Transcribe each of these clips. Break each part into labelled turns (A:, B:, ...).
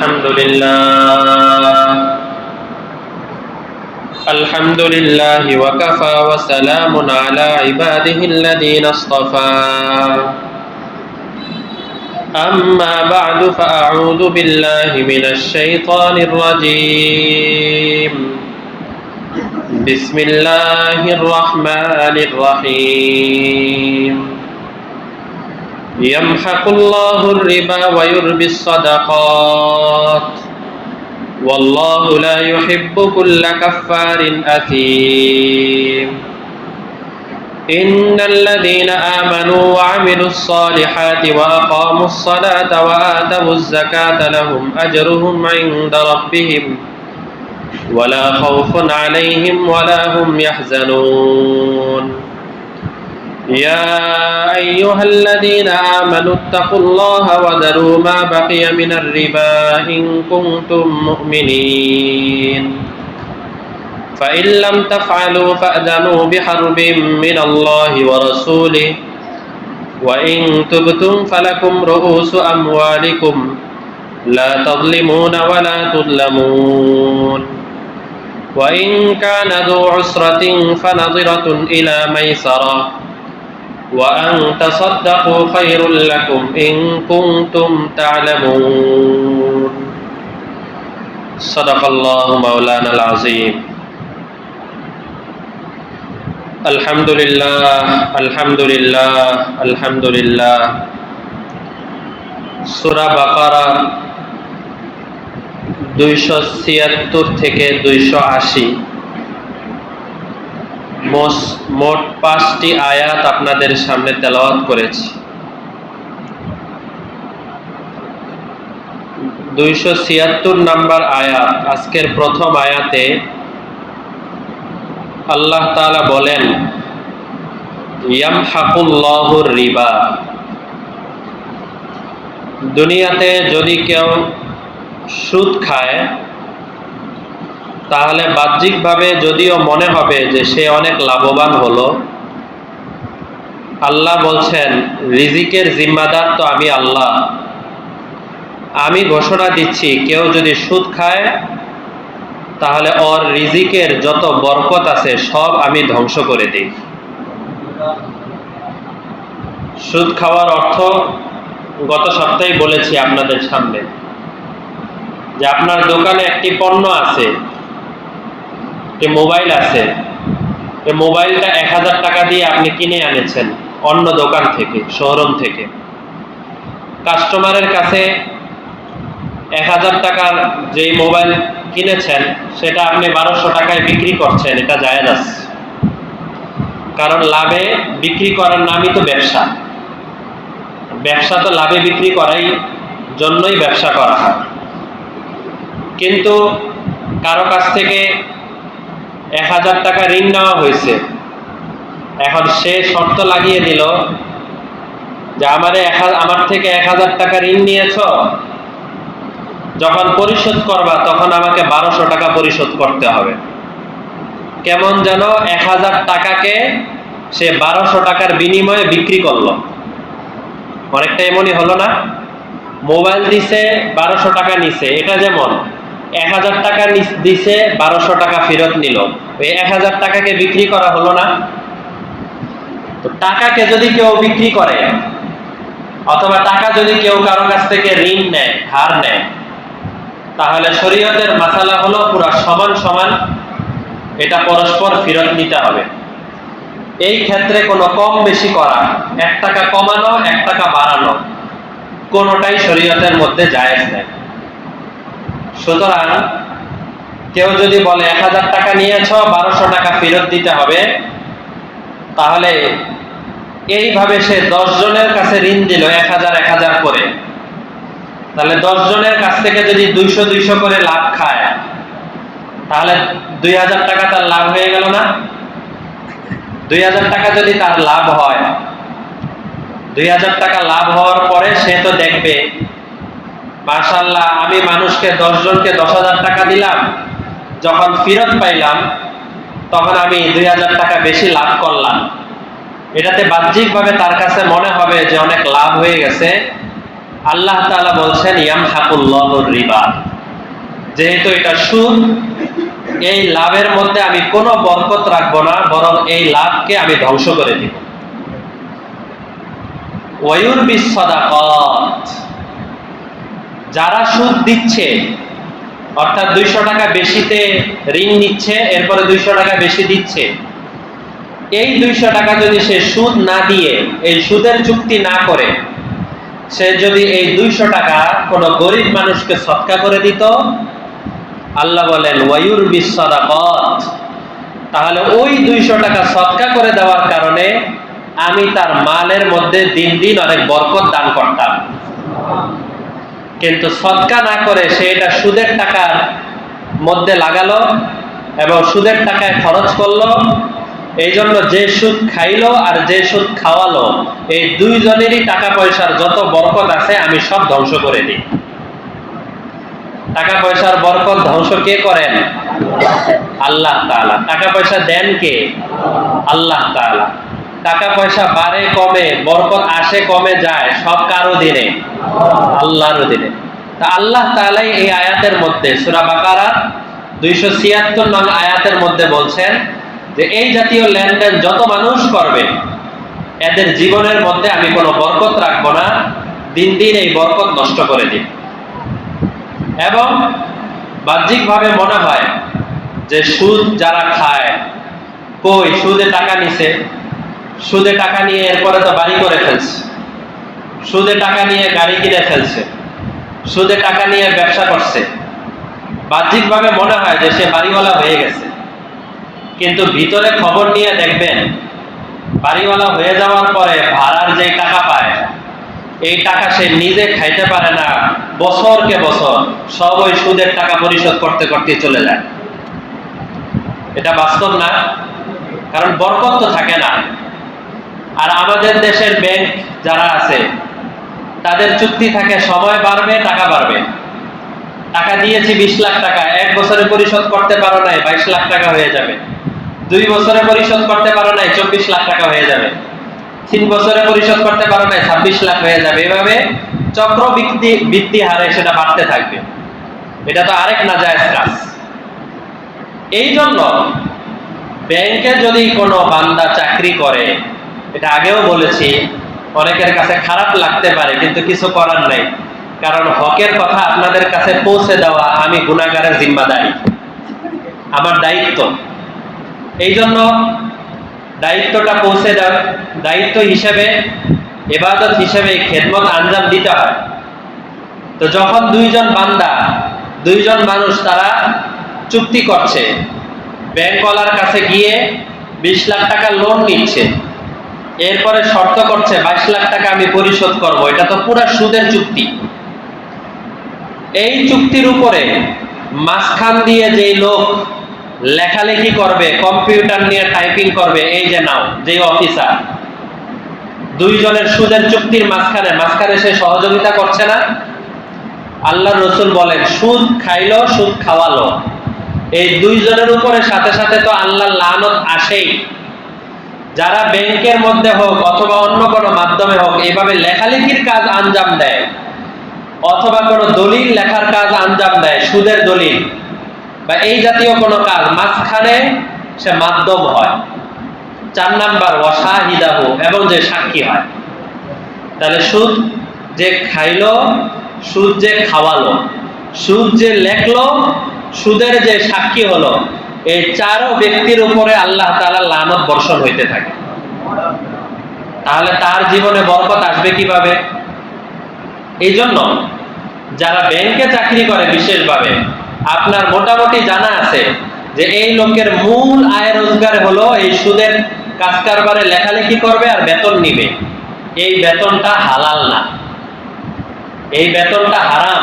A: الحمد لله وكفى وسلام على عباده الذين اصطفى أما بعد فأعوذ بالله من الشيطان الرجيم بسم الله الرحمن الرحيم يمحق الله الربا ويربي الصدقات والله لا يحب كل كفار أثيم إن الذين آمنوا وعملوا الصالحات وأقاموا الصلاة وآتوا الزكاة لهم أجرهم عند ربهم ولا خوف عليهم ولا هم يحزنون يا أيها الذين آمنوا اتقوا الله وذروا ما بقي من الربا إن كنتم مؤمنين فإن لم تفعلوا فأذنوا بحرب من الله ورسوله وإن تبتم فلكم رؤوس أموالكم لا تظلمون ولا تظلمون وإن كان ذو عسرة فنظرة إلى ميسرة وأن تصدقوا خير لكم إن كنتم تعلمون صدق الله مولانا العظيم الحمد لله الحمد لله الحمد لله সূরা বাকারা 276 থেকে 280 মোট 5টি আয়াত আপনাদের সামনে তেলাওয়াত করেছি। 276 নম্বর আয়াত, আজকের প্রথম আয়াতে আল্লাহ তাআলা বলেন ইয়ামহাকুল্লাহুর রিবা। দুনিয়াতে যদি কেউ সুদ খায় তাহলে বাহ্যিকভাবে যদিও মনে হবে যে সে অনেক লাভবান হলো, আল্লাহ বলছেন রিজিকের জিম্মাদার তো আমি আল্লাহ। আমি ঘোষণা দিচ্ছি কেউ যদি সুদ খায় তাহলে ওর রিজিকের যত বরকত আছে সব আমি ধ্বংস করে দিই। সুদ খাওয়ার অর্থ গত সপ্তাহে বলেছি আপনাদের সামনে যে আপনার দোকানে একটি পণ্য আছে, একটি মোবাইল আছে, এই মোবাইলটা 1000 টাকা দিয়ে আপনি কিনে আনেছেন অন্য দোকান থেকে, শোরুম থেকে। কাস্টমারের কাছে 1000 টাকার যেই মোবাইল কিনেছেন সেটা আপনি 1200 টাকায় বিক্রি করছেন, এটা জায়েজ আছে। কারণ লাভে বিক্রি করার নামই তো ব্যবসা। ব্যবসা তো লাভে বিক্রি করাই জন্যই ব্যবসা করা হয়। কিন্তু কারো কাছ থেকে 1000 টাকা ঋণ নেওয়া হয়েছে, এখন সে শর্ত লাগিয়ে দিল যে আমার থেকে 1000 টাকা ঋণ নিয়েছ, যখন পরিশোধ করবা তখন আমাকে 1200 টাকা পরিশোধ করতে হবে। কেমন যেন 1000 টাকাকে সে 1200 টাকার বিনিময়ে বিক্রি করলো। অনেকটা এমনই হলো না? মোবাইল দিছে 1200 টাকা নিছে, এটা যেমন 1000 টাকা দিছে 1200 টাকা ফেরত নিল, ওই 1000 টাকাকে বিক্রি করা হলো না? তো টাকাকে যদি কেউ বিক্রি করে অথবা টাকা যদি কেউ কারো কাছ থেকে ঋণ নেয়, ধার নেয়, তাহলে শরীয়তের মাসালা হলো পুরা সমান সমান, এটা পরস্পর ফেরত নিতে হবে। এই ক্ষেত্রে কোনো কম বেশি করা, 1 টাকা কমানো 1 টাকা বাড়ানো, কোনোটাই শরীয়তের মধ্যে জায়েজ নেই। সুতরাং কেউ যদি বলে 1000 টাকা নিয়েছ 1200 টাকা ফেরত দিতে হবে, তাহলে এইভাবে সে 10 জনের কাছে ঋণ দিল 1000 করে, তাহলে 10 জনের কাছ থেকে যদি 200 করে লাভ খায় তাহলে 2000 টাকা তার লাভ হয়ে গেল না? 2000 টাকা যদি তার লাভ হয়, 2000 টাকা লাভ হওয়ার পরে সে তো দেখবে মাশাআল্লাহ আমি মানুষকে 10 জনকে 10,000 টাকা দিলাম, যখন ফেরত পাইলাম তখন আমি 2000 টাকা বেশি লাভ করলাম। এটাতে বাহ্যিকভাবে তার কাছে মনে হবে যে অনেক লাভ হয়ে গেছে, আল্লাহ তাআলা বলছেন ইয়ামহাকুল্লাহুর রিবা, যেহেতু এটা সুদ, এই লাভের মধ্যে আমি কোনো বরকত রাখবো না, বরং এই লাভকে আমি ধ্বংস করে দিব। ওয়ায়ুরবিস সাদাকাত, যারা সুদ দিচ্ছে, অর্থাৎ 200 টাকা বেশিতে ঋণ নিচ্ছে, এরপরে 200 টাকা বেশি দিচ্ছে, এই 200 টাকা যদি সে সুদ না দিয়ে, এই সুদের চুক্তি না করে, সে যদি এই 200 টাকা কোনো গরিব মানুষকে সদকা করে দিত, আল্লাহ বলেন ওয়ায়ুরবিস সাদাকাত, তাহলে ওই 200 টাকা সদকা করে দেওয়ার কারণে আমি তার মালের মধ্যে দিন দিন অনেক বরকত দান করতাম। কিন্তু সদকা না করে সে এটা সুদের টাকার মধ্যে লাগালো এবং সুদের টাকায় খরচ করলো। এই জন্য যে সুদ খাইলো আর যে সুদ খাওয়ালো, এই দুইজনেরই টাকা পয়সার যত বরকত আছে আমি সব ধ্বংস করে দিই। টাকা পয়সার বরকত ধ্বংস কে করেন? আল্লাহ তাআলা। টাকা পয়সা দেন কে? আল্লাহ তাআলা। টাকা পয়সা বাড়ে কমে, বরকত আসে কমে যায়, সব কার অধীনে? আল্লাহর অধীনে। তা আল্লাহ তাআলাই এই আয়াতের মধ্যে সূরা বাকারা 276 নং আয়াতের মধ্যে বলছেন যে এই জাতীয় লেনদেন যত মানুষ করবে, এদের জীবনের মধ্যে আমি কোনো বরকত রাখবো না, দিন দিন এই বরকত নষ্ট করে দিই। এবং বাহ্যিকভাবে মনে হয় যে সুদ যারা খায়, কই সুদে টাকা নিছে, সুদে টাকা নিয়ে এরপরে তো বাড়ি করে ফেলছে, সুদে টাকা নিয়ে গাড়ি কিনে ফেলছে, সুদে টাকা নিয়ে ব্যবসা করছে, বাহ্যিকভাবে মনে হয় যে সে বাড়িওয়ালা হয়ে গেছে। কিন্তু ভিতরে খবর নিয়ে দেখবেন, বাড়িওয়ালা হয়ে যাওয়ার পরে ভাড়ার যে টাকা পায়, এই টাকা সে নিজে খাইতে পারে না, বছরকে বছর সব ওই সুদের টাকা পরিশোধ করতে করতে চলে যায়। এটা বাস্তব না? কারণ বরকত তো থাকে না। আর আমাদের দেশের ব্যাংক যারা আছে, তাদের চুক্তি থাকে সময় বাড়বে টাকা বাড়বে। টাকা দিয়েছি 20 লাখ টাকা, 1 বছরে পরিশোধ করতে পারো নাই 22 লাখ টাকা হয়ে যাবে, 2 বছরে পরিশোধ করতে পারো নাই 24 লাখ টাকা হয়ে যাবে, 3 বছরে পরিশোধ করতে পারো নাই 26 লাখ হয়ে যাবে। এভাবে চক্রবৃদ্ধি হারে সেটা বাড়তে থাকবে। এটা তো আরেক নাজায়েজ কাজ। এই জন্য ব্যাংকে যদি কোনো বান্দা চাকরি করে, এটা আগেও বলেছি, অনেকের কাছে খারাপ লাগতে পারে, কিন্তু কিছু করার নাই, কারণ হকের কথা আপনাদের কাছে পৌঁছে দেওয়া আমি গুনাহগারের জিম্মাদারি, আমার দায়িত্ব। এই জন্য দায়িত্বটা পৌঁছে দেওয়ার দায়িত্ব হিসেবে, ইবাদত হিসেবে খেদমত আঞ্জাম দিতে হয়। তো যখন দুইজন বান্দা, দুইজন মানুষ তারা চুক্তি করছে, ব্যাংকওয়ালার কাছে গিয়ে 20 লাখ টাকা লোন নিচ্ছে, এরপরে শর্ত করছে 22 লাখ টাকা আমি পরিশোধ করব, এটা তো পুরো সুদের চুক্তি। এই চুক্তির উপরে মাঝখান দিয়ে যেই লোক লেখালেখি করবে, কম্পিউটার নিয়ে টাইপিং করবে, এই যে নাও যে অফিসার, দুইজনের সুদের চুক্তির মাঝখানে সে সহযোগিতা করছে না? আল্লাহর রাসূল বলেন সুদ খাইলো, সুদ খাওয়ালো, এই দুইজনের উপরে সাথে সাথে তো আল্লাহর লানত আসেই। যারা ব্যাংকের মধ্যে হোক অথবা অন্য কোনো মাধ্যমে হোক এইভাবে লেখালেখির কাজ আঞ্জাম দেয়, অথবা কোনো দলিল লেখার কাজ আঞ্জাম দেয়, সুদের দলিল বা এই জাতীয় কোনো কাজ, মাঝখানে সে মাধ্যম হয়। 4 নাম্বার ওয়াশাহিদাহু, এবং যে সাক্ষী হয়। তাহলে সুদ যে খাইলো, সুদ যে খাওয়ালো, সুদ যে লেখলো, সুদের যে সাক্ষী হলো, এই 4 ব্যক্তির উপরে আল্লাহ তাআলা লানত বর্ষণ হইতে থাকে। তাহলে তার জীবনে বরকত আসবে কিভাবে? এই জন্য যারা ব্যাংকে চাকরি করে বিশেষভাবে, আপনার মোটামুটি জানা আছে যে এই লোকের মূল আয় রোজগার হলো এই সুদের কাজ কারবারে লেখালেখি করবে আর বেতন নিবে। এই বেতনটা হালাল না, এই বেতনটা হারাম।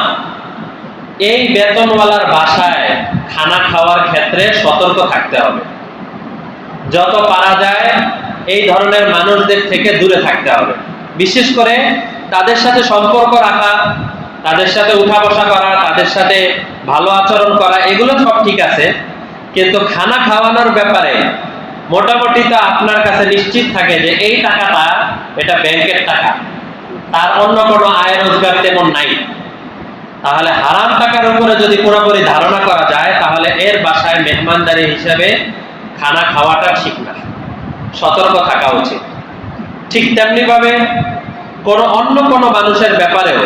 A: এই বেতনওয়ালার বাসায় খানা খাওয়ার ক্ষেত্রে সতর্ক থাকতে হবে। যত পারা যায় এই ধরনের মানুষদের থেকে দূরে থাকতে হবে। বিশেষ করে তাদের সাথে সম্পর্ক রাখা, তাদের সাথে উঠা বসা করা, তাদের সাথে ভালো আচরণ করা, এগুলো সব ঠিক আছে, কিন্তু খানা খাওয়ানোর ব্যাপারে মোটামুটি তো আপনার কাছে নিশ্চিত থাকে যে এই টাকাটা এটা ব্যাংকের টাকা, তার অন্য কোনো আয় রোজগার তেমন নাই, তাহলে হারাম টাকার উপরে যদি পুরোপুরি ধারণা করা যায়, তাহলে এর বাসায় মেহমানদারি হিসেবে খানা খাওয়াটা ঠিক না, সতর্ক থাকা উচিত। ঠিক তেমনি ভাবে অন্য কোনো মানুষের ব্যাপারেও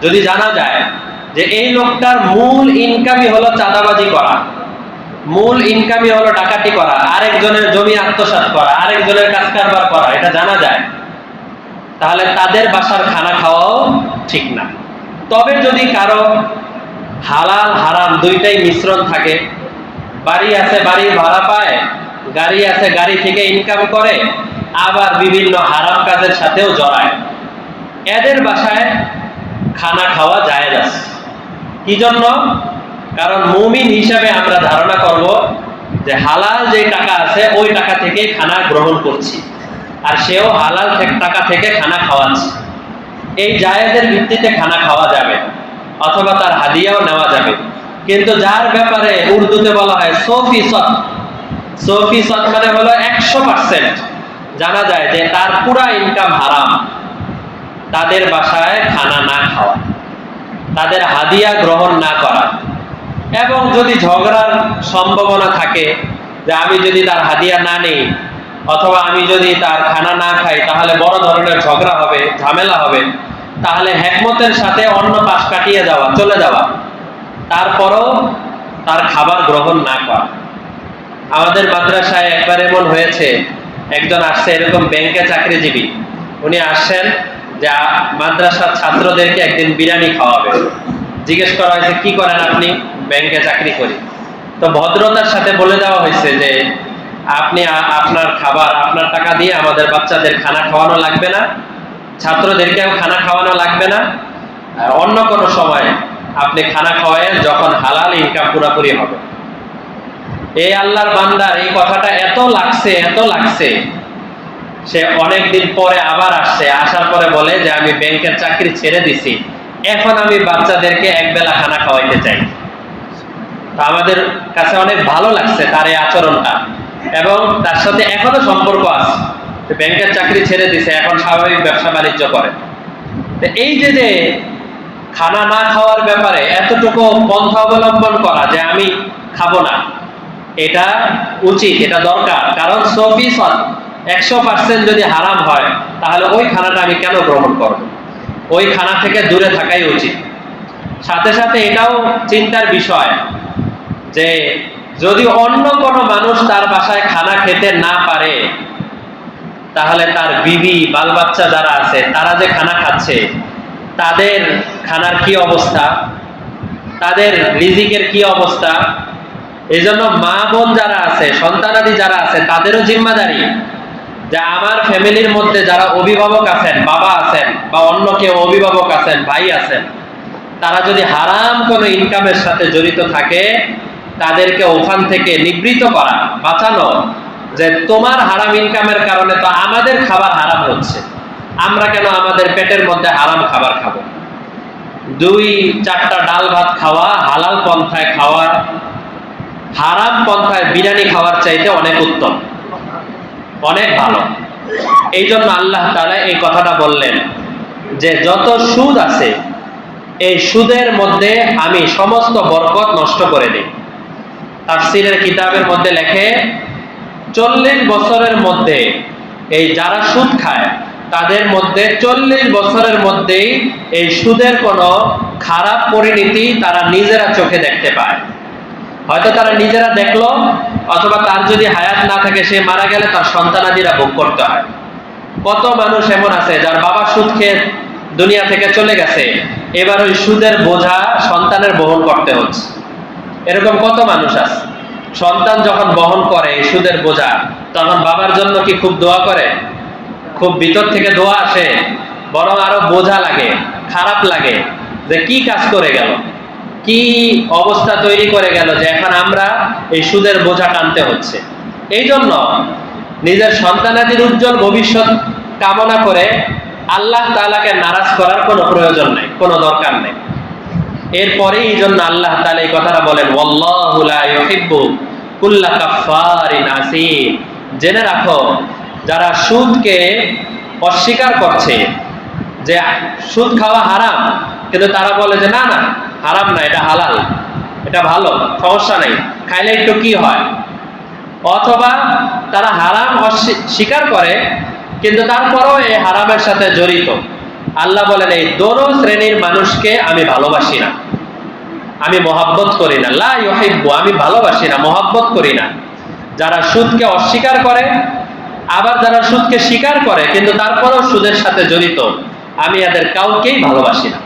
A: যদি জানা যায় যে এই লোকটার মূল ইনকামই হলো চাঁদাবাজি করা, মূল ইনকামই হলো ডাকাতি করা, আরেকজনের জমি আত্মসাৎ করা, আরেকজনের কাজ কারবার করা, এটা জানা যায়, তাহলে তাদের বাসার খানা খাওয়াও ঠিক না। তবে যদি কারো হালাল হারাম দুইটাই মিশ্রণ থাকে, বাড়ি আছে বাড়ির ভাড়া পায়, গাড়ি আছে গাড়ি থেকে ইনকাম করে, আবার বিভিন্ন হারাম কাজের সাথেও জড়ায়, এদের বাসায় খানা খাওয়া জায়েজ আছে। কি জন্য? কারণ মুমিন হিসাবে আমরা ধারণা করব যে হালাল যে টাকা আছে ওই টাকা থেকে খানা গ্রহণ করছি, আর সেও হালাল টাকা থেকে খানা খাওয়াচ্ছে, এই জায়েজের ভিত্তিতে খানা খাওয়া যাবে, অথবা তার হাদিয়াও নেওয়া যাবে। কিন্তু যার ব্যাপারে উর্দুতে বলা হয় সফিসত, সফিসত মানে হলো 100% জানা যায় যে তার পুরা ইনকাম হারাম, তাদের বাসায় খানা না খাওয়া, তাদের হাদিয়া গ্রহণ না করা। এবং যদি ঝগড়ার সম্ভাবনা থাকে যে আমি যদি তার হাদিয়া না নেই অথবা আমি যদি তার খানা না খাই তাহলে বড় ধরনের ঝগড়া হবে, ঝামেলা হবে, তাহলে হিকমতের সাথে অন্য পাশ কাটিয়ে যাওয়া, চলে যাওয়া, তারপরও তার খাবার গ্রহণ না করা। আমাদের মাদ্রাসায় একবার এমন হয়েছে, একজন আসছে এরকম ব্যাংকে চাকরিজীবী, উনি আসছেন যে মাদ্রাসার ছাত্রদেরকে একদিন বিরিয়ানি খাওয়াবে। জিজ্ঞেস করা হয়েছে কি করেন আপনি? ব্যাংকে চাকরি করি। তো ভদ্রতার সাথে বলে দেওয়া হয়েছে যে আপনি আপনার খাবার আপনার টাকা দিয়ে আমাদের বাচ্চাদের খানা খাওয়ানো লাগবে না, ছাত্রদেরকেও খানা খাওয়ানো লাগবে না, অন্য কোনো সময় আপনি খানা খাওয়ায়েন যখন হালাল ইনকাম পুরোপুরি হবে। এই আল্লাহর বান্দার এই কথাটা এত লাগছে, সে অনেকদিন পরে আবার আসছে, আসার পরে বলে যে আমি ব্যাংকের চাকরি ছেড়ে দিছি, এখন আমি বাচ্চাদেরকে একবেলা খানা খাওয়াইতে চাই। তো আমাদের কাছে অনেক ভালো লাগছে তার এই আচরণটা, এবং তার সাথে এখনো সম্পর্ক আছে, ব্যাংকের চাকরি ছেড়ে দিছে, এখন স্বাভাবিক ব্যবসা বাণিজ্য করে। তো এই যে খানা না খাওয়ার ব্যাপারে এতটুকু পন্থা অবলম্বন করা যে আমি খাবো না, এটা উচিত, এটা দরকার। কারণ সফিসত 100% যদি হারাম হয় তাহলে ওই খানাটা আমি কেন গ্রহণ করব? ওই খানা থেকে দূরে থাকাই উচিত। সাথে সাথে এটাও চিন্তার বিষয় যে যদি অন্য কোনো মানুষ তার বাসায় খানা খেতে না পারে, তাহলে তার বিবি বাল বাচ্চা যারা আছে তারা যে খানা খাচ্ছে, তাদের খানার কি অবস্থা, তাদের রিজিকের কি অবস্থা। এই জন্য মা বোন যারা আছে, সন্তানাদি যারা আছে, তাদেরও জিম্মাদারি যে আমার ফ্যামিলির মধ্যে যারা অভিভাবক আছেন, বাবা আছেন বা অন্য কেউ অভিভাবক আছেন, ভাই আছেন, তারা যদি হারাম কোনো ইনকামের সাথে জড়িত থাকে, তাদেরকে ওখান থেকে নিবৃত্ত করা, বাঁচানো, যে তোমার হারাম ইনকামের কারণে তো আমাদের খাবার হারাম হচ্ছে, আমরা কেন আমাদের পেটের মধ্যে হারাম খাবার খাবো? 2-4টা ডাল ভাত খাওয়া, হালাল পন্থায় খাওয়া, হারাম পন্থায় বিরিয়ানি খাওয়ার চাইতে অনেক উত্তম, অনেক ভালো। এই জন্য আল্লাহ তাআলা এই কথাটা বললেন যে যত সুদ আছে এই সুদের মধ্যে আমি সমস্ত বরকত নষ্ট করে দিই। তাফসীরের কিতাবের মধ্যে লেখে 40 বছরের মধ্যে এই যারা সুদ খায় তাদের মধ্যে 40 বছরের মধ্যেই এই সুদের কোনো খারাপ পরিণতি তারা নিজেরা চোখে দেখতে পায়। হয়তো তারা নিজেরা দেখলো, অথবা তার যদি হায়াত না থাকে, সে মারা গেলে তার সন্তানাদিরা ভোগ করতে হয়। কত মানুষ এমন আছে যার বাবা সুদ খেয়ে দুনিয়া থেকে চলে গেছে, এবার ওই সুদের বোঝা সন্তানের বহন করতে হচ্ছে। এরকম কত মানুষ আছে, সন্তান যখন বহন করে এই সুদের বোঝা, তখন বাবার জন্য কি খুব দোয়া করে? খুব ভিতর থেকে দোয়া আসে, বরং আরো বোঝা লাগে, খারাপ লাগে যে কি কাজ করে গেল, কি অবস্থা তৈরি করে গেল যে এখন আমরা এই সুদের বোঝা টানতে হচ্ছে। এই জন্য নিজের সন্তানাদির উজ্জ্বল ভবিষ্যৎ কামনা করে আল্লাহ তাআলাকে নারাজ করার কোনো প্রয়োজন নেই, কোনো দরকার নেই। এরপরে এই জন্য আল্লাহ তাআলা এই কথাটা বলেন, ওয়াল্লাহু লা ইউহিব্বু কুল্লা কাফফারিন আসীম। জেনে রাখো যারা সুদকে অস্বীকার করছে, যে সুদ খাওয়া হারাম, কিন্তু তারা বলে যে না না হারাম না, এটা হালাল, এটা ভালো, সমস্যা নেই, খাইলে একটু কি হয়। অথবা তারা হারাম স্বীকার করে কিন্তু তারপরও এই হারামের সাথে জড়িত। আল্লাহ বলেন এই দোনো শ্রেণীর মানুষকে আমি ভালোবাসি না, আমি মহাব্বত করি না। লা ইউহিব্বু, আমি ভালোবাসি না, মহাব্বত করি না। যারা সুদকে অস্বীকার করে, আবার যারা সুদকে স্বীকার করে কিন্তু তারপরেও সুদের সাথে জড়িত, আমি এদের কাউকেই ভালোবাসি না।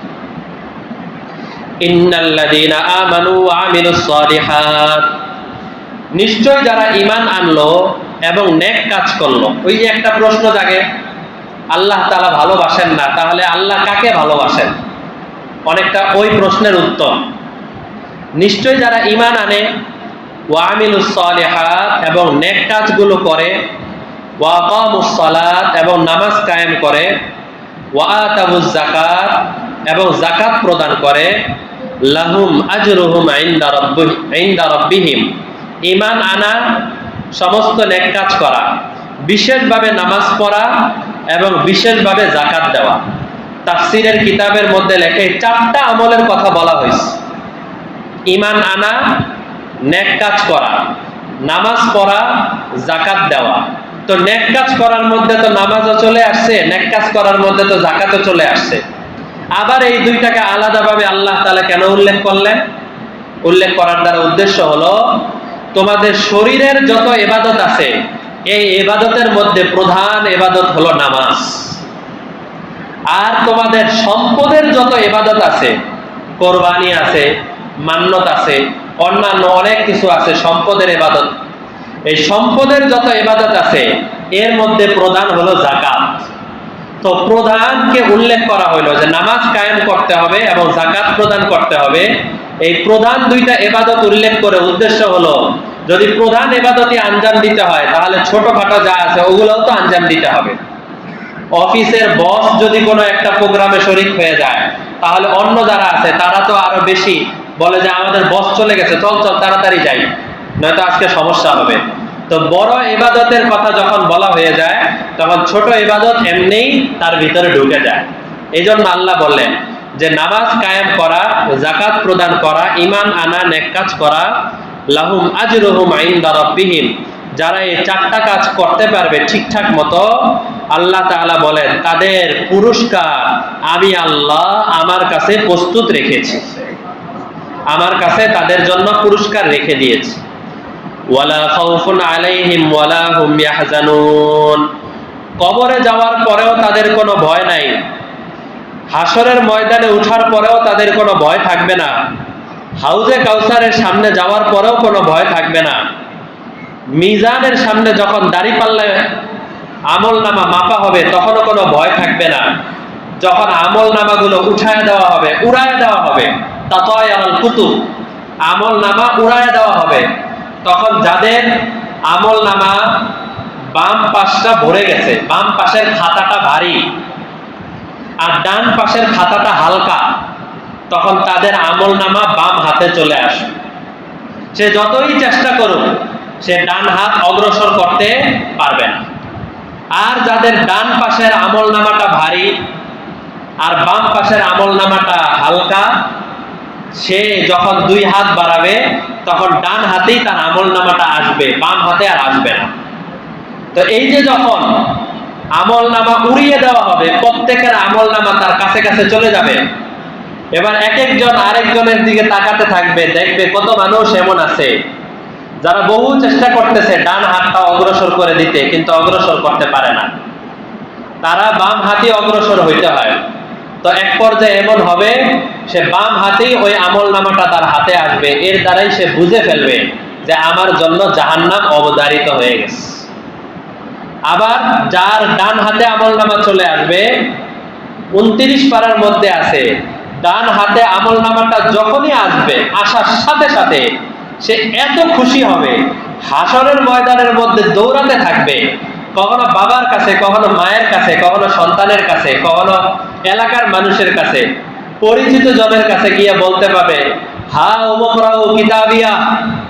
A: ইন্নাল্লাযীনা আমানু ওয়া আমিলুস সালিহাত, নিশ্চয় যারা ঈমান আনলো এবং নেক কাজ করলো। ওই যে একটা প্রশ্ন জাগে, আল্লাহ তাআলা ভালোবাসেন না, তাহলে আল্লাহ কাকে ভালোবাসেন? অনেকটা ওই প্রশ্নের উত্তর। নিশ্চয় যারা ঈমান আনে, ওয়া আমিলুস সালিহাত, এবং নেক কাজগুলো করে, ওয়া আকামুস সালাত, এবং নামাজ কায়েম করে, ওয়া আতাউজ যাকাত, এবং যাকাত প্রদান করে, লাহুম আজরুহুম ইনদা রাব্বিহিম, ঈমান আনা, সমস্ত নেক কাজ করা, বিশেষভাবে নামাজ পড়া এবং বিশেষভাবে যাকাত দেওয়া। তাফসীরের কিতাবের মধ্যে লেখে 4টা আমলের কথা বলা হয়েছে। ঈমান আনা, নেক কাজ করা, নামাজ পড়া, যাকাত দেওয়া। তো নেক কাজ করার মধ্যে তো নামাজও চলে আসছে, নেক কাজ করার মধ্যে তো যাকাতও চলে আসছে। আবার এই দুইটাকে আলাদাভাবে আল্লাহ তাআলা কেন উল্লেখ করলেন? উল্লেখ করার দ্বারা উদ্দেশ্য হলো তোমাদের শরীরের যত ইবাদত আছে, এই ইবাদতের মধ্যে প্রধান ইবাদত হলো নামাজ। আর তোমাদের সম্পদের যত ইবাদত আছে, কোরবানি আছে, মান্নত আছে, অন্যান্য অনেক কিছু আছে সম্পদের ইবাদত। এই সম্পদের যত ইবাদত আছে এর মধ্যে প্রধান হলো যাকাত। তো প্রধানকে উল্লেখ করা হলো যে নামাজ কায়েম করতে হবে এবং যাকাত প্রদান করতে হবে। এই প্রধান দুইটা ইবাদত উল্লেখ করে উদ্দেশ্য হলো যদি প্রধান ইবাদতই আঞ্জাম দিতে হয় তাহলে ছোটখাটো যা আছে ওগুলোও তো আঞ্জাম দিতে হবে। অফিসের বস যদি কোনো একটা প্রোগ্রামে শরীক হয়ে যায় তাহলে অন্য যারা আছে তারা তো আরো বেশি বলে যে আমাদের বস চলে গেছে, চল চল তাড়াতাড়ি যাই, নয়তো আজকে সমস্যা হবে। তো বড় ইবাদতের কথা যখন বলা হয়ে যায় তখন ছোট ইবাদত এমনিই তার ভিতরে ঢুকে যায়। এই জন্য আল্লাহ বললেন যে নামাজ কায়েম করা, যাকাত প্রদান করা, ঈমান আনা, নেক কাজ করা, লাহুম আজরুহুম ইনদা রাব্বিহিম, যারা এই 4টা কাজ করতে পারবে ঠিকঠাক মতো, আল্লাহ তাআলা বলেন তাদের পুরস্কার আমি আল্লাহ আমার কাছে প্রস্তুত রেখেছি, আমার কাছে তাদের জন্য পুরস্কার রেখে দিয়েছি। ওয়ালা খাউফুন আলাইহিম ওয়ালা হুম ইয়াহজানুন, কবরে যাওয়ার পরেও তাদের কোনো ভয় নাই, হাসরের ময়দানে ওঠার পরেও তাদের কোনো ভয় থাকবে না, হাউজে কাউসারের সামনে যাওয়ার পরেও কোনো ভয় থাকবে না, মিজানের সামনে যখন দাঁড়িপাল্লা আমল নামা মাপা হবে তখনও কোনো ভয় থাকবে না, যখন আমল নামাগুলো উঠায় দেওয়া হবে, উড়ায় দেওয়া হবে, তাতায়াল কুতুব, আমল নামা উড়ায় দেওয়া হবে, তখন যাদের আমল নামা বাম পাশটা ভরে গেছে, বাম পাশের খাতাটা ভারী আর ডান পাশের খাতাটা হালকা, তখন তাদের আমল নামা বাম হাতে চলে আসে। সে যতই চেষ্টা করুক সে ডান হাত অগ্রসর করতে পারবে না। আর যাদের ডান পাশের আমল নামাটা ভারী আর বাম পাশের আমল নামাটা হালকা, সে যখন 2 হাত বাড়াবে তখন ডান হাতেই তার আমল নামাটা আসবে, বাম হাতে আর আসবে না। তো এই যে যখন আমল নামা উড়িয়ে দেওয়া হবে প্রত্যেকের আমল নামা তার কাছে কাছে চলে যাবে, এবার এক একজন আরেকজনের দিকে তাকাতে থাকবে, দেখবে কত মানুষ এমন আছে যারা বহু চেষ্টা করতেছে ডান হাতটা অগ্রসর করে দিতে কিন্তু অগ্রসর করতে পারে না, তারা বাম হাতে অগ্রসর হইতে হয়। তো এক পর্যায়ে এমন হবে সে বাম হাতেই ওই আমল নামাটা তার হাতে আসবে, এর দ্বারাই সে বুঝে ফেলবে যে আমার জন্য জাহান্নাম অবধারিত হয়ে গেছে। আবার যার ডান হাতে আমল নামা চলে আসবে 29 পারার মধ্যে আছে, ডান হাতে আমল নামাটা যখনই আসবে আসার সাথে সাথে সে এত খুশি হবে হাসরের ময়দানের মধ্যে দৌড়াতে থাকবে, কখনো বাবার কাছে, কখনো মায়ের কাছে, কখনো সন্তানের কাছে, কখনো এলাকার মানুষের কাছে, পরিচিত জনের কাছে গিয়ে বলতে পাবে হা উমকরাউ কিতাবিয়া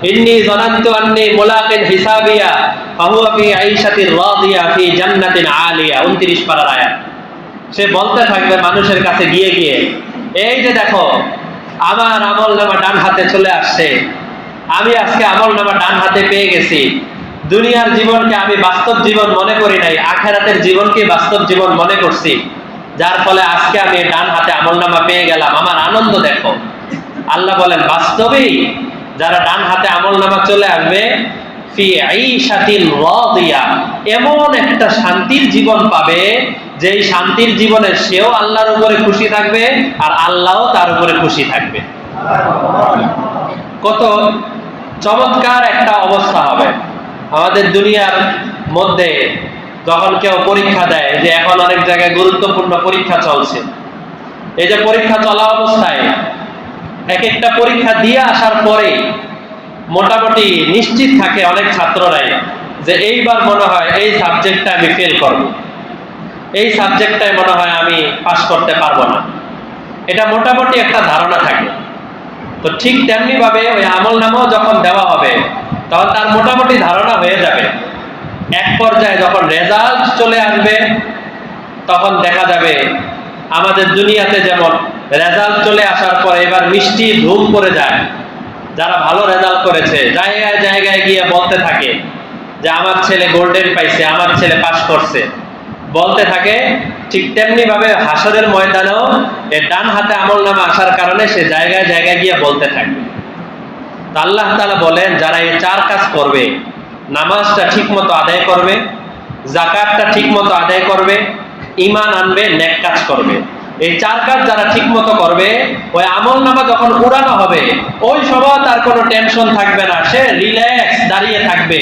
A: ইন্নী যানানতু আন্নী মুলাকিন হিসাবিয়া ফাহুয়া ফি আইশাতির রাদিয়া ফি জান্নাতিন আলিয়া। 29 পারার আয়াত। সে বলতে থাকবে মানুষের কাছে গিয়ে গিয়ে, এই যে দেখো আমার আমল নামা ডান হাতে চলে আসছে, আমি আজকে আমল নামা ডান হাতে পেয়ে গেছি। দুনিয়ার জীবনকে আমি বাস্তব জীবন মনে করি নাই, আখেরাতের জীবনকে বাস্তব জীবন মনে করছি, যার ফলে আজকে আমি ডান হাতে আমল নামা পেয়ে গেলাম, আমার আনন্দ দেখো। আল্লাহ বলেন বাস্তবেই যারা ডান হাতে আমল নামা চলে আসবে, ফি আইশাতিন রাদিয়া, এমন একটা শান্তির জীবন পাবে, যেই শান্তির জীবনে সেও আল্লাহর উপরে খুশি থাকবে আর আল্লাহও তার উপরে খুশি থাকবে। কত চমৎকার একটা অবস্থা হবে আমাদের দুনিয়ার মধ্যে। যখন কেউ পরীক্ষা দেয়, যে এখন অনেক জায়গায় গুরুত্বপূর্ণ পরীক্ষা চলছে, এই যে পরীক্ষা চলা অবস্থায় এক একটা পরীক্ষা দিয়ে আসার পরে মোটামুটি নিশ্চিত থাকে অনেক ছাত্ররাই যে এইবার মনে হয় এই সাবজেক্টটা আমি ফেল করব, এই সাবজেক্টটাই মনে হয় আমি পাস করতে পারবো না, এটা মোটামুটি একটা ধারণা থাকে। তো ঠিক তেমনি ভাবে ওই আমল নামাও যখন দেওয়া হবে তখন তার মোটামুটি ধারণা হয়ে যাবে। এক পর্যায়ে যখন রেজাল্ট চলে আসবে তখন দেখা যাবে আমাদের দুনিয়াতে যেমন রেজাল্ট চলে আসার পরে এবার মিষ্টি ধুম করে যায়, যারা ভালো রেজাল্ট করেছে জায়গায় জায়গায় গিয়ে বলতে থাকে যে আমার ছেলে গোল্ডেন পাইছে, আমার ছেলে পাস করছে, বলতে থাকে। ঠিক তেমনি ভাবে হাসরের ময়দানেও এর ডান হাতে আমল নামা আসার কারণে সে জায়গায় জায়গায় গিয়ে বলতে থাকবে। আল্লাহ তাআলা বলেন যারা এই চার কাজ করবে, নামাজটা ঠিক মতো আদায় করবে, যাকাতটা ঠিক মতো আদায় করবে, ঈমান আনবে, নেক কাজ করবে, এই চার কাজ যারা ঠিক মতো করবে, ওই আমল নামা যখন উড়ানো হবে ওই সময় তার কোনো টেনশন থাকবে না, সে রিল্যাক্স দাঁড়িয়ে থাকবে।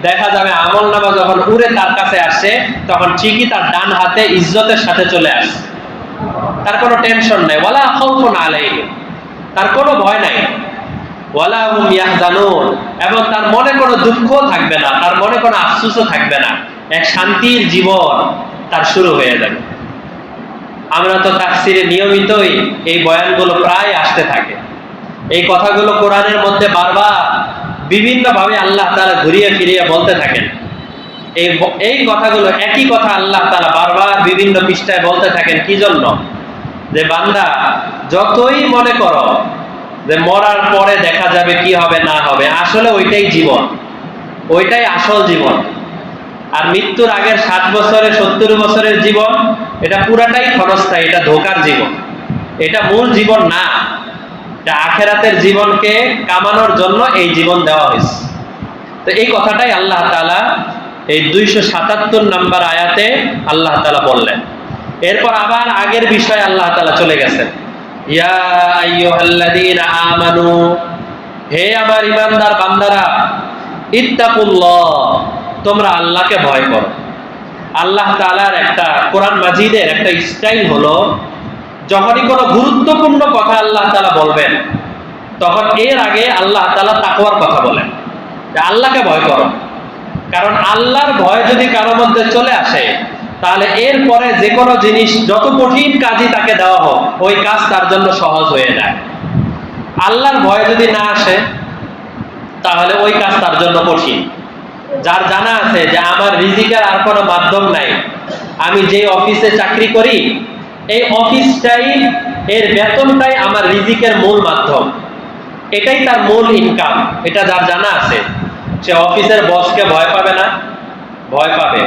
A: দেখা যাবে আমল নামা যখন উড়ে তার কাছে আসে তখন ঠিকই তার ডান হাতে ইজ্জতের সাথে চলে আসে, তার কোনো টেনশন নাই। ওয়ালা খাউফুন আলাইহিম, তার কোনো ভয় নাই। ওয়ালা হুম ইয়াহজানুন, এবং তার মনে কোনো দুঃখ থাকবে না, তার মনে কোনো আফসোসও থাকবে না, এক শান্তির জীবন তার শুরু হয়ে যাবে। আমরা তো তাফসিরে নিয়মিতই এই বয়ানগুলো প্রায় আসতে থাকে, এই কথাগুলো কোরআনের মধ্যে বারবার বিভিন্নভাবে আল্লাহ তাআলা ঘুরিয়ে ফিরিয়ে বলতে থাকেন। এই কথাগুলো একই কথা আল্লাহ তাআলা বারবার বিভিন্ন পৃষ্ঠায় বলতে থাকেন। কি জন্য? যে বান্দা যতই মনে করো যে মরার পরে দেখা যাবে কি হবে না হবে, আসলে ওইটাই জীবন, ওইটাই আসল জীবন। আর মৃত্যুর আগের 60 বছরের 70 বছরের জীবন, এটা পুরাটাই ক্ষণস্থায়ী, এটা ধোঁকার জীবন, এটা মূল জীবন না। এটা আখেরাতের জীবনকে কামানোর জন্য এই জীবন দেওয়া হয়েছে। তো এই কথাটাই আল্লাহ তাআলা এই 277 নম্বর আয়াতে আল্লাহ তাআলা বললেন। এরপর আবার আগের বিষয়ে আল্লাহ তাআলা চলে গেছেন। ইয়া আইয়ুহাল্লাযীনা আমানু, হে আমার ঈমানদার বান্দারা, ইত্তাকুল্লাহ, তোমরা আল্লাহকে ভয় করো। আল্লাহ তাআলার একটা কোরআন মাজিদের একটা স্টাইল হলো, যখনই কোনো গুরুত্বপূর্ণ কথা আল্লাহ তাআলা বলবেন তখন এর আগে আল্লাহ তাআলা তাকওয়ার কথা বলেন, যে আল্লাহকে ভয় করো। কারণ আল্লাহর ভয় যদি কারোর মধ্যে চলে আসে তাহলে এরপরে যে কোনো জিনিস যত কঠিন কাজই তাকে দেওয়া হোক ওই কাজ তার জন্য সহজ হয়ে যায়। আল্লাহর ভয় যদি না আসে তাহলে ওই কাজ তার জন্য কঠিন। যার জানা আছে যে আমার রিজিকের আর কোনো মাধ্যম নাই, আমি যে অফিসে চাকরি করি এই অফিসটাই, এর বেতনটাই আমার রিজিকের মূল মাধ্যম, এটাই তার মূল ইনকাম, এটা যার জানা আছে সে অফিসের বসকে ভয় পাবে না? ভয় পাবে।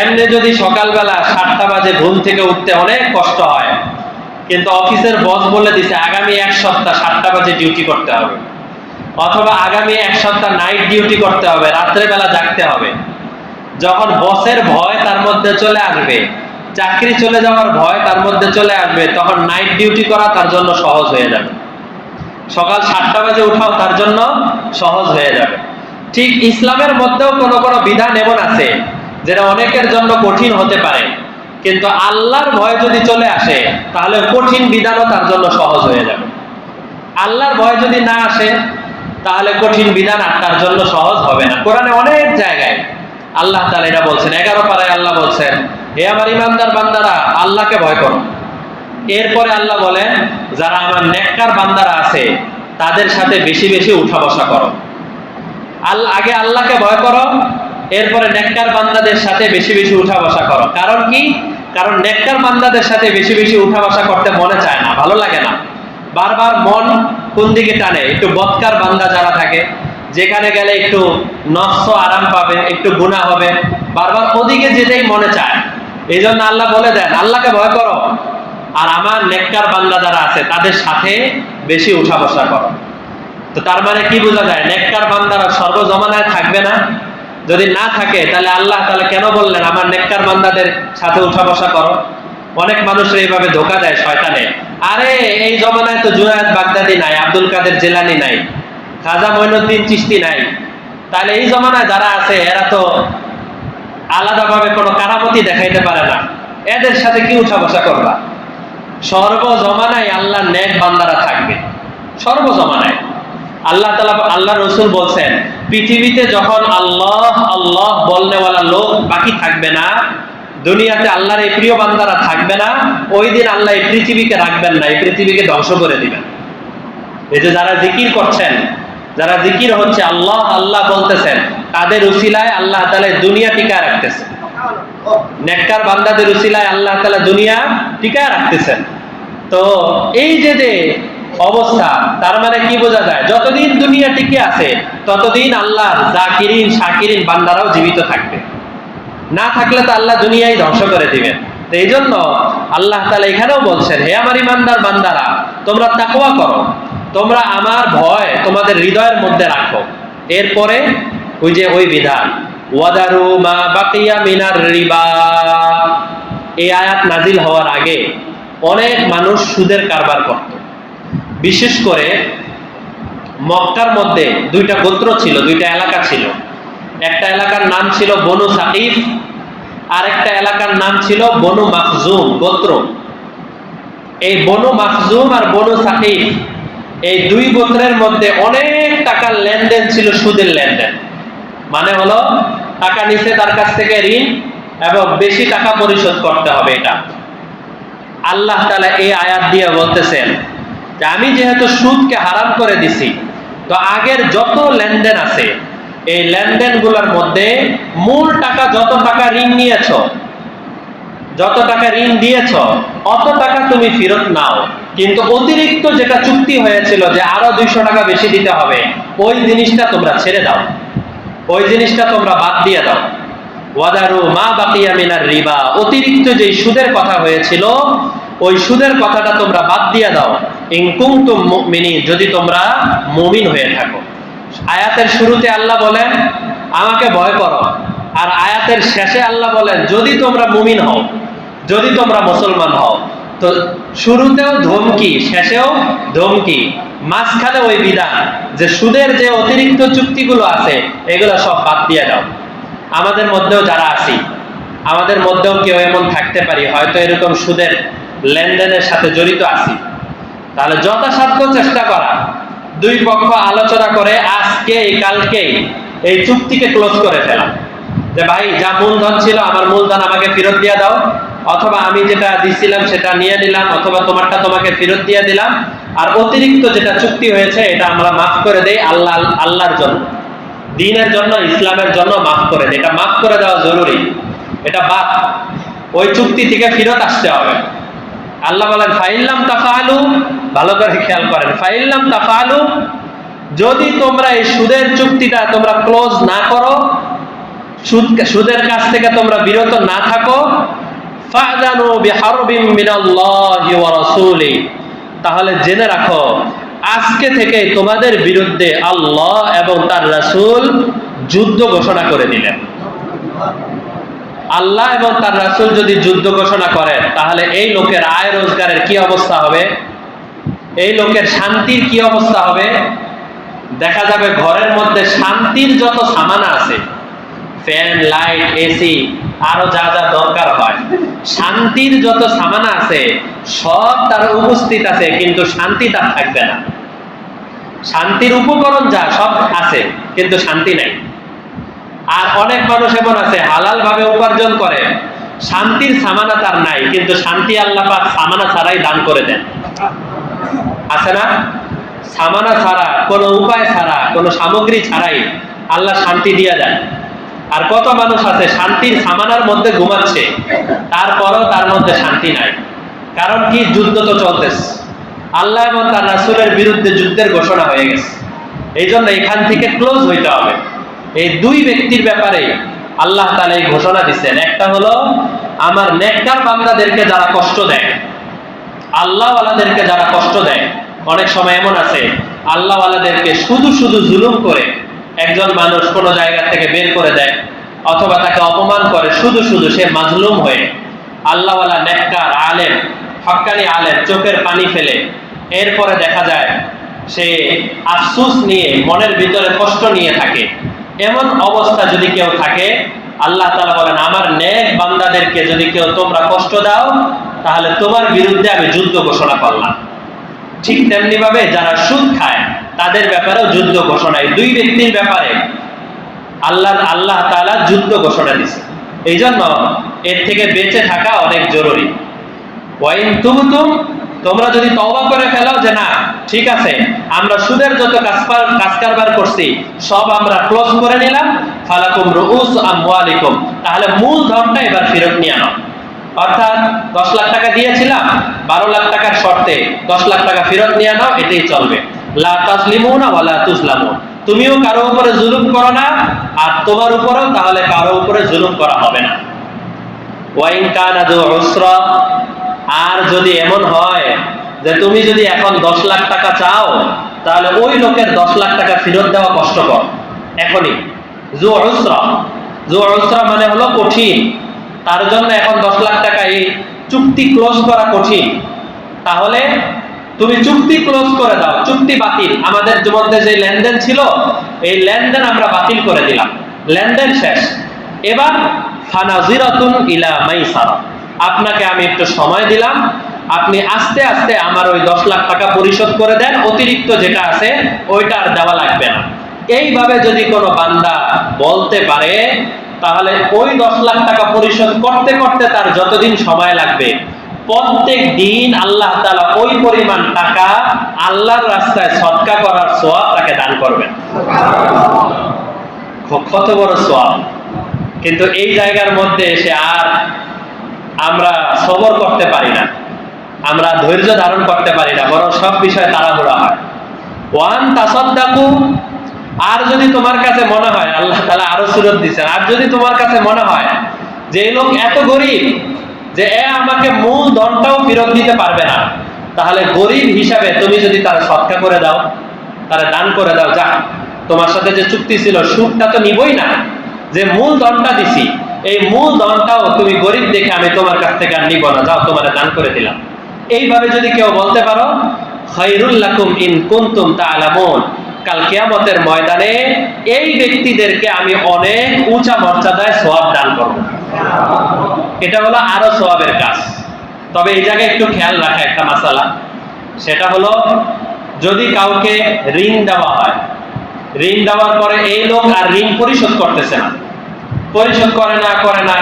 A: এমনি যদি সকালবেলা 7টা বাজে ঘুম থেকে উঠতে অনেক কষ্ট হয়, কিন্তু অফিসের বস বলে দিছে আগামী 1 সপ্তাহ 7টা বাজে ডিউটি করতে হবে, অথবা আগামী 1 সপ্তাহ নাইট ডিউটি করতে হবে, রাত্রে বেলা জাগতে হবে। যখন বসের ভয় তার মধ্যে চলে আসবে, চাকরি চলে যাওয়ার ভয় তার মধ্যে চলে আসবে, তখন নাইট ডিউটি করা তার জন্য সহজ হয়ে যাবে, সকাল 7টা বাজে উঠাও তার জন্য সহজ হয়ে যাবে। ঠিক ইসলামের মধ্যেও কোনো কোনো বিধান এমন আছে যেটা অনেকের জন্য কঠিন হতে পারে, কিন্তু আল্লাহর ভয় যদি চলে আসে তাহলে কঠিন বিধানও তার জন্য সহজ হয়ে যাবে। আল্লাহর ভয় যদি না আসে তাহলে কঠিন বিধান আর তার জন্য সহজ হবে না। কোরআনে অনেক জায়গায় আল্লাহ তাআলা এটা বলছেন। 11 পারায় আল্লাহ বলছেন, হে আমার ঈমানদার বান্দারা, আল্লাহকে ভয় করো। এরপরে আল্লাহ বলেন, যারা আমার নেককার বান্দারা আছে তাদের সাথে বেশি বেশি উঠা বসা করো। আগে আল্লাহকে ভয় করো, এরপরে নেককার বান্দাদের সাথে বেশি বেশি উঠা বসা করো। কারণ কি? কারণ নেককার বান্দাদের সাথে বেশি বেশি উঠা বসা করতে মনে চায় না, ভালো লাগে না। বারবার মন কোন দিকে টানে? একটু বদকার বান্দা যারা থাকে, যেখানে গেলে একটু নফস আরাম পাবে, একটু গুনাহ হবে, বারবার ওদিকে যেতেই মনে চায়। এই জন্য আল্লাহ বলে দেন, আল্লাহকে ভয় করো, আর আমার নেককার বান্দা যারা আছে তাদের সাথে বেশি উঠা বসা করো। তো তার মানে কি বোঝা যায়? নেককার বান্দারা সর্বজমানায় থাকবে না। যদি না থাকে তাহলে আল্লাহ তাআলা কেন বললেন আমার নেককার বান্দাদের সাথে উঠা বসা করো? অনেক মানুষের এইভাবে ধোকা দেয় শয়তানে। আরে এই জমানায় তো জুনায়েদ বাগদাদি নাই, আব্দুল কাদের জিলানী নাই, খাজা মঈনুদ্দিন চিশতি নাই, তাহলে এই জমানায় যারা আছে এরা তো আলাদাভাবে কোনো কারামতি দেখাইতে পারে না, এদের সাথে কি উঠা বসা করবা? সর্বজমানায় আল্লাহর নেক বান্দারা থাকবে, সর্বজমানায়। আল্লাহ তাআলা, আল্লাহ রাসূল বলছেন, পৃথিবীতে যখন আল্লাহ আল্লাহ বলনেওয়ালা লোক বাকি থাকবে না, দুনিয়াতে আল্লাহর এই প্রিয় বান্দারা থাকবে না, ওই দিন আল্লাহ এই পৃথিবীকে রাখবেন না, এই পৃথিবীকে ধ্বংস করে দিবেন। এই যে যারা জিকির করছেন, যারা জিকির হচ্ছে, আল্লাহ আল্লাহ বলতেছেন, তাদের উসিলায় আল্লাহ তাআলা দুনিয়া টিকায় রাখতেছেন। নেককার বান্দাদের উসিলায় আল্লাহ তাআলা দুনিয়া টিকায় রাখতেছেন। তো এই যে যে অবস্থা, তার মানে কি বোঝা যায়? যতদিন দুনিয়া টিকে আছে ততদিন আল্লাহর জাকিরিন শাকিরিন বান্দারাও জীবিত থাকবে, না থাকলে তো আল্লাহ দুনিয়াই ধ্বংস করে দিবেন। তো এই জন্য আল্লাহ তাআলা এখানেও বলছেন, হে আমার ইমানদার বান্দারা, তোমরা তাকওয়া করো, তোমরা আমার ভয় তোমাদের হৃদয়ের মধ্যে রাখো। এরপরে ওই যে ওই বিধান, ওয়াদারু মা বাকিয়া মিনার রিবা, এই আয়াত নাজিল হওয়ার আগে অনেক মানুষ সুদের কারবার করত। বিশেষ করে মক্কার মধ্যে দুইটা গোত্র ছিল, দুইটা এলাকা ছিল। একটা এলাকার নাম ছিল বনু সাকিফ, আর একটা এলাকার নাম ছিল বনু মাখজুম গোত্র। এই বনু মাখজুম আর বনু সাকিফ, এই দুই গোত্রের মধ্যে অনেক টাকার লেনদেন ছিল, সুদের লেনদেন। মানে হলো টাকা নিছে তার কাছ থেকে ঋণ, এবং বেশি টাকা পরিশোধ করতে হবে। এটা আল্লাহ তাআলা এই আয়াত দিয়ে বলতেছেন যে আমি যেহেতু সুদকে হারাম করে দিছি, তো আগের যত লেনদেন আছে এই লেনদেনগুলোর মধ্যে মূল টাকা, যত টাকা ঋণ নিয়েছ, যত টাকা ঋণ দিয়েছ, অত টাকা তুমি ফেরত নাও, কিন্তু অতিরিক্ত যেটা চুক্তি হয়েছিল যে আরো 200 টাকা বেশি দিতে হবে, ওই জিনিসটা তোমরা ছেড়ে দাও, ওই জিনিসটা তোমরা বাদ দিয়ে দাও। ওয়াদারু মা বাকিয়া মিনার রিবা, অতিরিক্ত যে সুদের কথা হয়েছিল ওই সুদের কথাটা তোমরা বাদ দিয়ে দাও। ইন কুনতুম মুমিনিন, যদি তোমরা মুমিন হয়ে থাকো। আয়াতের শুরুতে আল্লাহ বলেন আমাকে ভয় করো, আর আয়াতের শেষে আল্লাহ বলেন যদি তোমরা মুমিন হও, যদি তোমরা মুসলমান হও। তো শুরুতেও ধমকি, শেষেও ধমকি, মাঝখানে ওই বিধান যে সুদের যে অতিরিক্ত চুক্তিগুলো আছে এগুলো সব বাদ দিয়ে দাও। আমাদের মধ্যেও যারা আছি, আমাদের মধ্যেও কেউ এমন থাকতে পারি হয়তো এরকম সুদের লেনদেনের সাথে জড়িত আছি। তাহলে যথাসাধ্য চেষ্টা করা, দুই পক্ষ আলোচনা করে আজকে কালকেই এই চুক্তিকে ক্লোজ করে ফেলা, যে ভাই যা মূলধন ছিল আমার মূলধন আমাকে ফেরত দিয়ে দাও, অথবা আমি যেটা দিছিলাম সেটা নিয়ে নিলাম, অথবা তোমারটা তোমাকে ফেরত দিয়ে দিলাম, আর অতিরিক্ত যেটা চুক্তি হয়েছে এটা আমরা মাফ করে দেই আল্লাহর জন্য, দ্বীনের জন্য, ইসলামের জন্য মাফ করে দেই। এটা মাফ করে দেওয়া জরুরি, এটা বাদ, ওই চুক্তি থেকে ফেরত আসতে হবে। আল্লাহ বলেন ফাইল্লাম তাফআলু, ভালো করে খেয়াল করেন, ফাইল্লাম তাফআলু, যদি তোমরা এই সুদের চুক্তিটা তোমরা ক্লোজ না করো, সুদের কাছ থেকে তোমরা বিরত না থাকো, ফা'যানু বিহারবিম মিনাল্লাহি ওয়া রাসূলিহি, তাহলে জেনে রাখো আজকে থেকে তোমাদের বিরুদ্ধে আল্লাহ এবং তার রাসূল যুদ্ধ ঘোষণা করে দিলেন। আল্লাহ এবং তার রাসূল যদি যুদ্ধ ঘোষণা করেন তাহলে এই লোকের আয় রোজগারের কি অবস্থা হবে, এই লোকের শান্তির কি অবস্থা হবে। দেখা যাবে ঘরের মধ্যে শান্তির যত সামানা আছে, ফ্যান, লাইট, এসি, আরো যা যা দরকার হয়, শান্তির যত সামানা আছে সব তার উপস্থিত আছে, কিন্তু শান্তি তার থাকবে না। শান্তির উপকরণ যা সব আছে, কিন্তু শান্তি নাই। আর অনেক মানুষ এমন আছে হালাল ভাবে উপার্জন করে, শান্তির সামানা তার নাই, কিন্তু শান্তি আল্লাহ পাক সামানা ছাড়াই দান করে দেন। আছে না? সামানা ছাড়া, কোনো উপায় ছাড়া, কোনো সামগ্রী ছাড়াই আল্লাহ শান্তি দিয়ে দেন। আর কত মানুষ আছে শান্তির সামানার মধ্যে ঘুমাচ্ছে, তারপরও তার মধ্যে শান্তি নাই। কারণ কি? যুদ্ধ তো চলতেছে, আল্লাহ এবং তার রাসূলের বিরুদ্ধে যুদ্ধের ঘোষণা হয়ে গেছে। এই জন্য এখান থেকে ক্লোজ হইতে হবে। এই দুই ব্যক্তির ব্যাপারে আল্লাহ তাআলা এই ঘোষণা দিচ্ছেন। একটা হলো আমার নেককার বান্দাদেরকে যারা কষ্ট দেয়, আল্লাহওয়ালাদেরকে যারা কষ্ট দেয়। অনেক সময় এমন আছে আল্লাহওয়ালাদেরকে শুধু শুধু জুলুম করে একজন মানুষ কোনো জায়গা থেকে বের করে দেয়, অথবা তাকে অপমান করে শুধু শুধু, সে মাজলুম হয়ে। আল্লাহওয়ালা নেককার আলেম, হক্কানি আলেম চোখের পানি ফেলে এরপরে দেখা যায় সে আফসোস নিয়ে, মনের ভিতরে কষ্ট নিয়ে থাকে। এমন অবস্থা যদি কেউ থাকে, আল্লাহ তাআলা বলেন আমার নেক বান্দাদেরকে যদি কেউ তোমরা কষ্ট দাও, তাহলে তোমার বিরুদ্ধে আমি যুদ্ধ ঘোষণা করলাম। ঠিক তেমনি ভাবে যারা সুদ খায় তাদের ব্যাপারেও যুদ্ধ ঘোষণা। এই দুই ব্যক্তির ব্যাপারে আল্লাহ তাআলা যুদ্ধ ঘোষণা দিয়েছে। এই জন্য এর থেকে বেঁচে থাকা অনেক জরুরি। ওয়াইন তুবতুম, তোমরা যদি তওবা করে ফেলো যে না ঠিক আছে, আমরা সুদের যত কাজ কারবার করছি সব আমরা ক্লোজ করে নিলাম, ফালাকুম রুউস আমওয়ালিকুম, তাহলে মূল ধনটা এবার ফেরত নিয়ে নাও। অর্থাৎ 10 লাখ টাকা দিয়েছিলাম, 12 লাখ টাকার শর্তে 10 লাখ টাকা ফেরত নিয়ে নাও, এটাই চলবে। লা তাজলিমুনা ওয়ালা তুজলামুন, তুমিও কারো উপরে জুলুম করো না, আর তোমার উপরেও তাহলে কারো উপরে জুলুম করা হবে না। ওয়াইন কানা যু উসরা, আর যদি এমন হয় যে তুমি যদি এখন 10 লাখ টাকা চাও, তাহলে ওই লোকের 10 লাখ টাকা ফেরত দেওয়া কষ্টকর এখনই। যু উসরা মানে হলো কঠিন, তার জন্য এখন 10 লাখ টাকা এই চুক্তি ক্লোজ করা কঠিন। তাহলে তুমি চুক্তি ক্লোজ করে দাও, চুক্তি বাতিল। আমাদের মধ্যে যে লেনদেন ছিল এই লেনদেন আমরা বাতিল করে দিলাম, লেনদেন শেষ। এবার ফানাজিরাতুন ইলা মাইসারা, আপনাকে আমি একটু সময় দিলাম, আপনি আস্তে আস্তে আমার ওই 10 লাখ টাকা পরিশোধ করে দেন, অতিরিক্ত যেটা আছে ওইটা আর দেওয়া লাগবে না। এইভাবে যদি কোনো বান্দা বলতে পারে, তাহলে ওই 10 লাখ টাকা পরিশোধ করতে করতে তার যতদিন সময় লাগবে, প্রত্যেক দিন আল্লাহ তাআলা ওই পরিমাণ টাকা আল্লাহর রাস্তায় সদকা করার সওয়াব তাকে দান করবেন। কত বড় সওয়াব! কিন্তু এই জায়গার মধ্যে এসে আর আমরা সবর করতে পারি না, আমরা ধৈর্য ধারণ করতে পারি না, বরং সব বিষয়ে তাড়াহুড়া হয়। ওয়ান তাসাদ্দাকু, আর যদি তোমার কাছে মনে হয়, আল্লাহ তাআলা আরো সুরত দিয়েছেন, আর যদি তোমার কাছে মনে হয় যে এই লোক এত গরিব যে আমাকে মূল ধনটাও ফেরত দিতে পারবে না, তাহলে গরিব হিসাবে তুমি যদি তার সদকা করে দাও, তার দান করে দাও, যা তোমার সাথে যে চুক্তি ছিল সুদটা তো নিবই না, যে মূল ধনটা দিছি এই মূল ধনটাও তুমি গরিব দেখে আমি তোমার কাছ থেকে আর নিব না, যাও তোমার দান করে দিলাম। এইভাবে যদি কেউ বলতে পারো, খায়রুল লাকুম ইন কুনতুম তা'লামুন, কাল কিয়ামতের ময়দানে এই ব্যক্তিদেরকে আমি অনেক উঁচা মর্যাদায় সওয়াব দান করব। এটা হলো আরো সওয়াবের কাজ। তবে এই জায়গায় একটু খেয়াল রাখা একটা মাসালা, সেটা হলো যদি কাউকে ঋণ দেওয়া হয়, ঋণ দেওয়ার পরে এই লোক আর ঋণ পরিশোধ করতেছে না, পরিশোধ করে না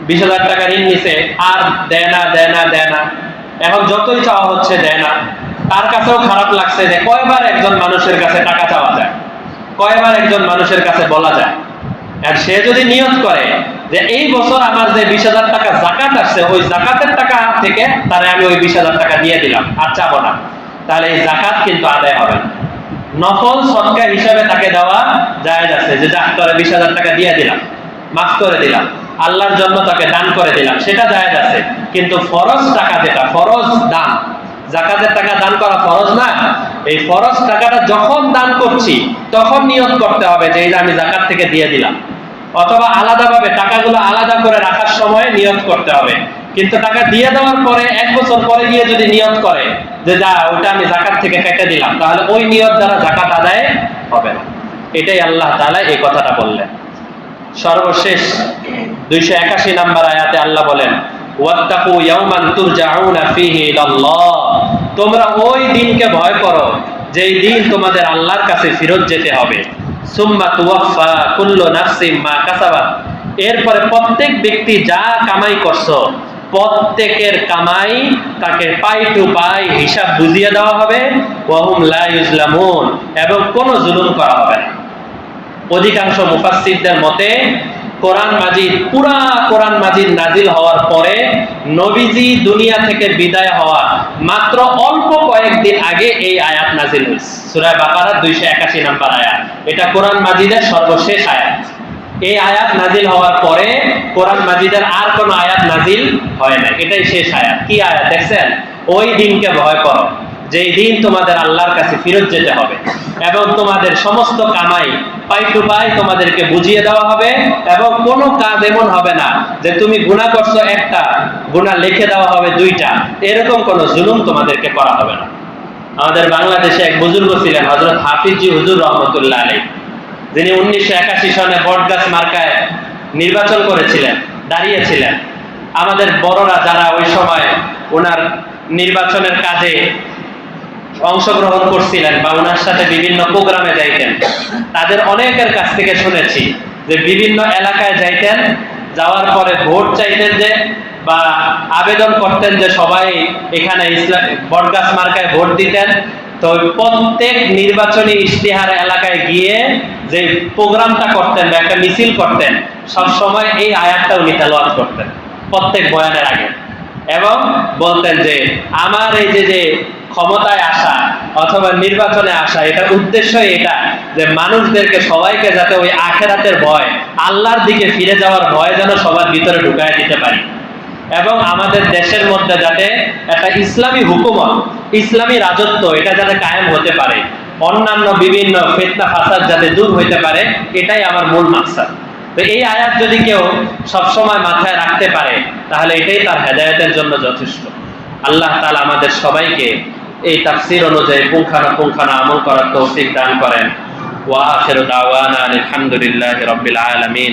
A: 20,000 টাকা ঋণ নিছে, আর দেয় না, এখন যতই চাওয়া হচ্ছে দেয় না। তার কাছেও খারাপ লাগছে যে কয়বার একজন মানুষের কাছে টাকা চাওয়া যায়, কয়বার একজন মানুষের কাছে বলা যায়। আর সে যদি নিয়ত করে যে এই বছর আমার যে 20,000 টাকা যাকাত আসছে, ওই যাকাতের টাকা থেকে তারে আমি ওই 20,000 টাকা দিয়ে দিলাম, আর চাবো না, তাহলে এই যাকাত কিন্তু আদায় হবে না। নফল সদকা হিসাবে তাকে দেওয়া জায়েজ আছে, যে যা তোরে 20,000 টাকা দিয়ে দিলাম, মাফ করে দিলাম, আল্লাহর জন্য তাকে দান করে দিলাম, সেটা জায়েজ আছে। কিন্তু ফরজ টাকা, যেটা ফরজ দান, যাকাতের টাকা দান করা ফরজ না, এই ফরজ টাকাটা যখন দান করছি তখন নিয়ত করতে হবে যে এই যে আমি যাকাত থেকে দিয়ে দিলাম, অথবা আলাদাভাবে টাকাগুলো আলাদা করে রাখার সময় নিয়ত করতে হবে। কিন্তু টাকা দিয়ে দেওয়ার পরে 1 বছর পরে গিয়ে যদি নিয়ত করে যে যা ওটা আমি যাকাত থেকে কেটে দিলাম, তাহলে ওই নিয়ত দ্বারা যাকাত আদায় হবে না। এটাই আল্লাহ তাআলা এই কথাটা বললেন। সর্বশেষ 281 নম্বর আয়াতে আল্লাহ বলেন, ওয়াত্তাকু ইয়াওমান তুরজাউনা ফীহি ইলাল্লাহ, তোমরা ওই দিনকে ভয় করো যেই দিন তোমাদের আল্লাহর কাছে ফেরত যেতে হবে। সুম্মা তুওয়াফা কুল্লু নাফসিন মা কাসাবাত, এরপরে প্রত্যেক ব্যক্তি যা কামাই করছো প্রত্যেকের কামাই তাকে পাই টু পাই হিসাব বুঝিয়ে দেওয়া হবে। ওয়া হুম লা ইউজলামুন, এবং কোনো জুলুম করা হবে না। অধিকাংশ মুফাসসিরদের মতে কোরআন মাজিদ, পুরা কোরআন মাজিদ নাজিল হওয়ার পরে নবীজি দুনিয়া থেকে বিদায় হওয়ার মাত্র অল্প কয়েকদিন আগে এই আয়াত নাজিল হয়েছে। সূরা বাকারা 281 নম্বর আয়াত, এটা কোরআন মাজিদের সর্বশেষ আয়াত। এই আয়াত নাজিল হওয়ার পরে কোরআন মাজিদের আর কোন আয়াত নাজিল হয় না, এটাই শেষ আয়াত। কি আয়াত দেখছেন? ওই দিনকে ভয় করো যেই দিন তোমাদের আল্লাহর কাছে ফিরত যেতে হবে এবং তোমাদের সমস্ত কামাই পাই টু পাই তোমাদেরকে বুঝিয়ে দেওয়া হবে এবং কোনো কাজ এমন হবে না যে তুমি গুনাহ করছো একটা, গুনাহ লিখে দেওয়া হবে দুইটা, এরকম কোনো জুলুম তোমাদেরকে করা হবে না। আমাদের বাংলাদেশে এক বুজুর্গ ছিলেন হযরত হাফিজি হুজুর রহমতুল্লাহ আলাইহি, যিনি 1981 সনে বটগাছ মার্কায় নির্বাচন করেছিলেন, দাঁড়িয়েছিলেন। আমাদের বড়রা যারা ওই সময় ওনার নির্বাচনের কাজে অংশগ্রহণ করছিলেন বা ওনার সাথে বিভিন্ন প্রোগ্রামে যাইতেন, তাদের অনেকের কাছ থেকে শুনেছি যে বিভিন্ন এলাকায় যাইতেন, যাওয়ার পরে ভোট চাইতেন যে বা আবেদন করতেন যে সবাই এখানে ইসলাম বটগাছ মার্কায় ভোট দিতেন। তো প্রত্যেক নির্বাচনী ইশতেহার এলাকায় গিয়ে যে প্রোগ্রামটা করতেন বা একটা মিছিল করতেন, সব সময় এই আয়াতটা উনি তেলাওয়াত করতেন প্রত্যেক বয়ানের আগে এবং বলতেন যে আমার এই যে ক্ষমতায় আসা অথবা নির্বাচনে আসা, এটার উদ্দেশ্য এটা যে মানুষদেরকে সবাইকে যাতে ওই আখিরাতের ভয়, আল্লাহর দিকে ফিরে যাওয়ার ভয় যেন সবার ভিতরে ঢুকায় দিতে পারি এবং আমাদের দেশের মধ্যে যাতে একটা ইসলামী হুকুমত, ইসলামী রাজত্ব এটা যাতে কায়েম হতে পারে, অন্যান্য বিভিন্ন ফিতনা ফাসাদ যাতে দূর হইতে পারে, এটাই আমার মূল মাকসাদ। তো এই আয়াত যদি কেউ সবসময় মাথায় রাখতে পারে তাহলে এটাই তার হেদায়েতের জন্য যথেষ্ট। আল্লাহ তাআলা আমাদের সবাইকে এই তাফসীর অনুযায়ী পুঙ্খানুপুঙ্খানু আমল করার তৌফিক দান করেন। ওয়া আখিরু দাওয়ানা আলহামদুলিল্লাহি রাব্বিল আলামিন।